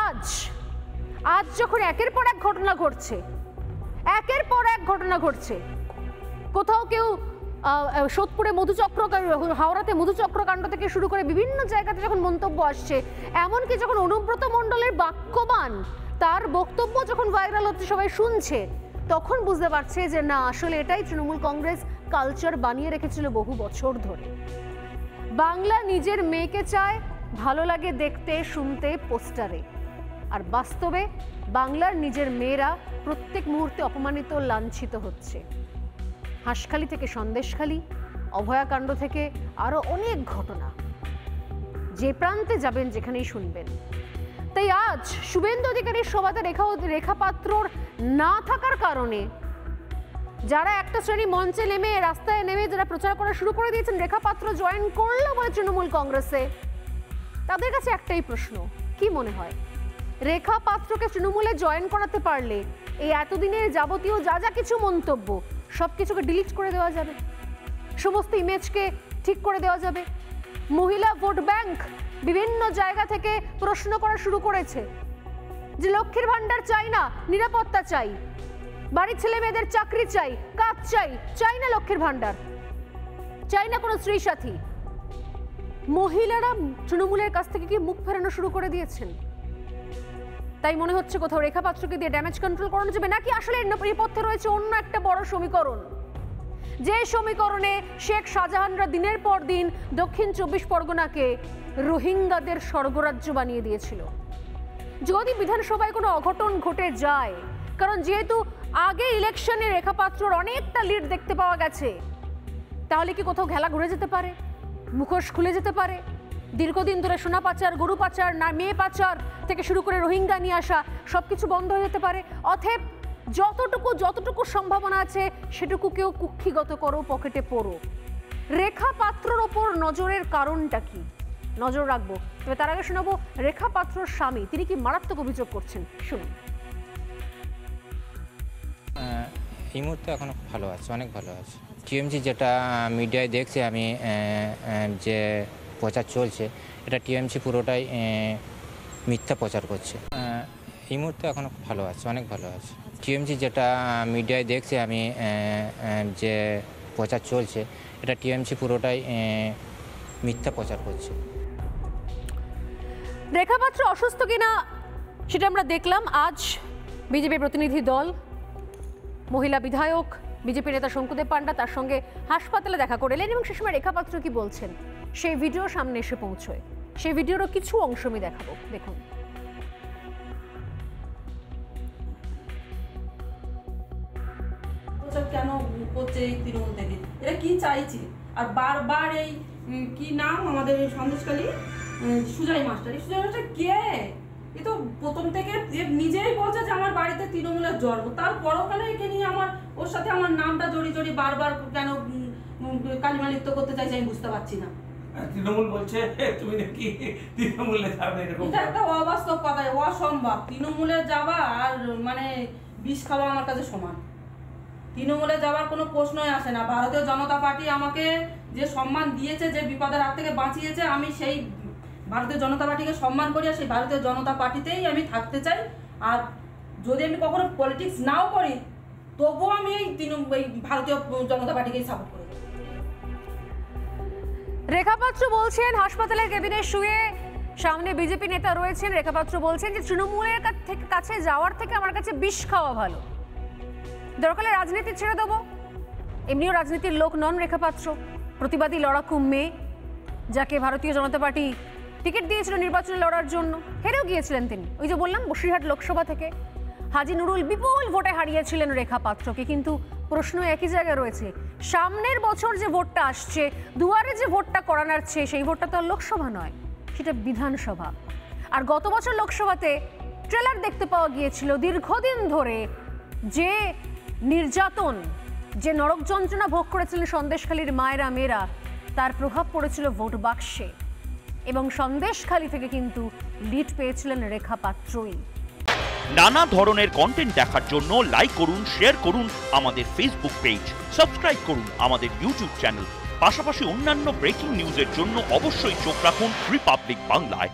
আজ আজ যখন একের পর এক ঘটনা ঘটছে, একের পর এক ঘটনা ঘটছে, কোথাও কেউ সোদপুরে মধুচক্র, হাওড়াতে মধুচক্রকাণ্ড থেকে শুরু করে বিভিন্ন জায়গাতে যখন মন্তব্য আসছে, এমনকি যখন অনুব্রত মণ্ডলের বাক্যবান তার বক্তব্য যখন ভাইরাল হচ্ছে, সবাই শুনছে, তখন বুঝতে পারছে যে না, আসলে এটাই তৃণমূল কংগ্রেস কালচার বানিয়ে রেখেছিল বহু বছর ধরে। বাংলা নিজের মেয়েকে চায় ভালো লাগে দেখতে শুনতে পোস্টারে, আর বাস্তবে বাংলার নিজের মেয়েরা প্রত্যেক মুহূর্তে অপমানিত, লাঞ্ছিত হচ্ছে। হাঁসখালি থেকে সন্দেশখালি, অভয়াকাণ্ড থেকে আরো অনেক ঘটনা, যে প্রান্তে যাবেন যেখানেই শুনবেন। তাই আজ শুভেন্দু অধিকারীর সভাতে রেখা পাত্রর না থাকার কারণে যারা একটা শ্রেণী মঞ্চে নেমে, রাস্তায় নেমে যারা প্রচার করা শুরু করে দিয়েছেন রেখা পাত্র জয়েন করলো বলে তৃণমূল কংগ্রেসে, তাদের কাছে একটাই প্রশ্ন, কি মনে হয় রেখা পাত্রকে তৃণমূলে জয়েন করাতে পারলে এই এতদিনের যাবতীয় যা যা কিছু মন্তব্য সবকিছুকে ডিলিট করে দেওয়া যাবে, সমস্ত ইমেজকে ঠিক করে দেওয়া যাবে? মহিলা ভোট ব্যাংক বিভিন্ন জায়গা থেকে প্রশ্ন করা শুরু করেছে যে লক্ষ্মীর ভান্ডার চাই না, নিরাপত্তা চাই, বাড়ির ছেলে মেয়েদের চাকরি চাই, কাজ চাই, চাই না লক্ষ্মীর ভান্ডার, চাই না কোনো স্ত্রী সাথী। মহিলারা তৃণমূলের কাছ থেকে কি মুখ ফেরানো শুরু করে দিয়েছেন? তাই মনে হচ্ছে কোথাও রেখা পাত্রকে দিয়ে ড্যামেজ কন্ট্রোল করানো যাবে, নাকি আসলে এই পথে রয়েছে অন্য একটা বড় সমীকরণ, যে সমীকরণে শেখ শাহজাহানরা দিনের পর দিন দক্ষিণ 24 পরগনাকে রোহিঙ্গাদের স্বর্গরাজ্য বানিয়ে দিয়েছিল। যদি বিধানসভায় কোনো অঘটন ঘটে যায়, কারণ যেহেতু আগে ইলেকশনে রেখা পাত্রর অনেকটা লিড দেখতে পাওয়া গেছে, তাহলে কি কোথাও ঘেলা ঘুরে যেতে পারে, মুখোশ খুলে যেতে পারে? দীর্ঘদিন ধরে সোনা পাচার, গরু পাচার, না মেয়ে পাচার থেকে শুরু করে রোহিঙ্গা নিয়ে আসা সবকিছু বন্ধ হয়ে যেতে পারে। অতএব যতটুকু সম্ভাবনা আছে সেটুকুকেও কুক্ষিগত করো, পকেটে পড়ো। রেখা পাত্রর ওপর নজরের কারণটা কি, নজর রাখবো। তবে তার আগে শোনাবো রেখা পাত্রর স্বামী, তিনি কি মারাত্মক অভিযোগ করছেন, শুনুন। এই মুহূর্তে এখন ভালো আছে, অনেক ভালো আছে। টিএমসি যেটা মিডিয়ায় দেখছি আমি, যে প্রচার চলছে, এটা টিএমসি পুরোটাই মিথ্যা প্রচার করছে। এই মুহূর্তে এখন ভালো আছে, অনেক ভালো আছে। টিএমসি যেটা মিডিয়ায় দেখছি আমি, যে প্রচার চলছে, এটা টিএমসি পুরোটাই মিথ্যা প্রচার করছে। রেখা পাত্র অসুস্থ কিনা সেটা আমরা দেখলাম। আজ বিজেপি প্রতিনিধি দল, মহিলা বিধায়ক, বিজেপি নেতা শঙ্কুদেব পান্ডা তার সঙ্গে হাসপাতালে দেখা করে এলেন, এবং সে সময় রেখা পাত্র কি বলছেন সেই ভিডিও সামনে এসে পৌঁছয়। সেই ভিডিওরও কিছু অংশ আমি দেখাবো, দেখুন। কেন করছে এই তৃণমূল থেকে, এরা কি চাইছে? আর বারবার এই কি নাম আমাদের সন্দেশখালী সুজয় মাস্টার, এই সুজয় মাস্টার কে? এ তো প্রথম থেকে নিজেই বলছে যে আমার বাড়িতে তৃণমূলের জন্ম, তারপরও কেন একে নিয়ে ওর সাথে আমার নামটা জড়িয়ে বারবার কেন কালিমা লিপ্ত করতে চাইছে আমি বুঝতে পারছি না। তৃণমূল বলছে তুমি নাকি তৃণমূলে যাবে, এটা একটা অবাস্তব কথা, অসম্ভব। তৃণমূলে যাওয়া আর মানে বিষ খাওয়া আমার কাছে সমান। তৃণমূলে যাওয়ার কোনো প্রশ্নই আসে না। ভারতীয় জনতা পার্টি আমাকে যে সম্মান দিয়েছে, যে বিপদের হাত থেকে বাঁচিয়েছে, আমি সেই ভারতীয় জনতা পার্টিকে সম্মান করি, আর সেই ভারতীয় জনতা পার্টিতেই আমি থাকতে চাই। আর যদি আমি কখনো পলিটিক্স নাও করি, তবুও আমি এই ভারতীয় জনতা পার্টিকেই সাপোর্ট করি। রেখা পাত্র বলছেন হাসপাতালের কেবিনে শুয়ে, সামনে বিজেপি নেতা রয়েছেন। রেখা পাত্র বলছেন যে তৃণমূলের কাছে যাওয়ার থেকে আমার কাছে বিষ খাওয়া ভালো, দরকার হলে রাজনীতি ছেড়ে দেবো। এমনিও রাজনীতির লোক নন রেখা পাত্র, প্রতিবাদী লড়াকু মেয়ে, যাকে ভারতীয় জনতা পার্টি টিকিট দিয়েছিল নির্বাচনে লড়ার জন্য, হেরেও গিয়েছিলেন তিনি। ওই যে বললাম, বসিরহাট লোকসভা থেকে হাজি নুরুল বিপুল ভোটে হারিয়েছিলেন রেখা পাত্রকে। কিন্তু প্রশ্ন একই জায়গায় রয়েছে, সামনের বছর যে ভোটটা আসছে, দুয়ারে যে ভোটটা করানাচ্ছে, সেই ভোটটা তো আর লোকসভা নয়, সেটা বিধানসভা। আর গত বছর লোকসভাতে ট্রেলার দেখতে পাওয়া গিয়েছিল দীর্ঘদিন ধরে যে নির্যাতন, যে নরক যন্ত্রণা ভোগ করেছিলেন সন্দেশখালীর মায়েরা মেয়েরা, তার প্রভাব পড়েছিল ভোট বাক্সে, এবং সন্দেশখালী থেকে কিন্তু লিড পেয়েছিলেন রেখা পাত্রই। নানা ধরনের কন্টেন্ট দেখার জন্য লাইক করুন, শেয়ার করুন আমাদের ফেসবুক পেজ, সাবস্ক্রাইব করুন আমাদের ইউটিউব চ্যানেল। পাশাপাশি অন্যান্য ব্রেকিং নিউজের জন্য অবশ্যই চোখ রাখুন রিপাবলিক বাংলায়।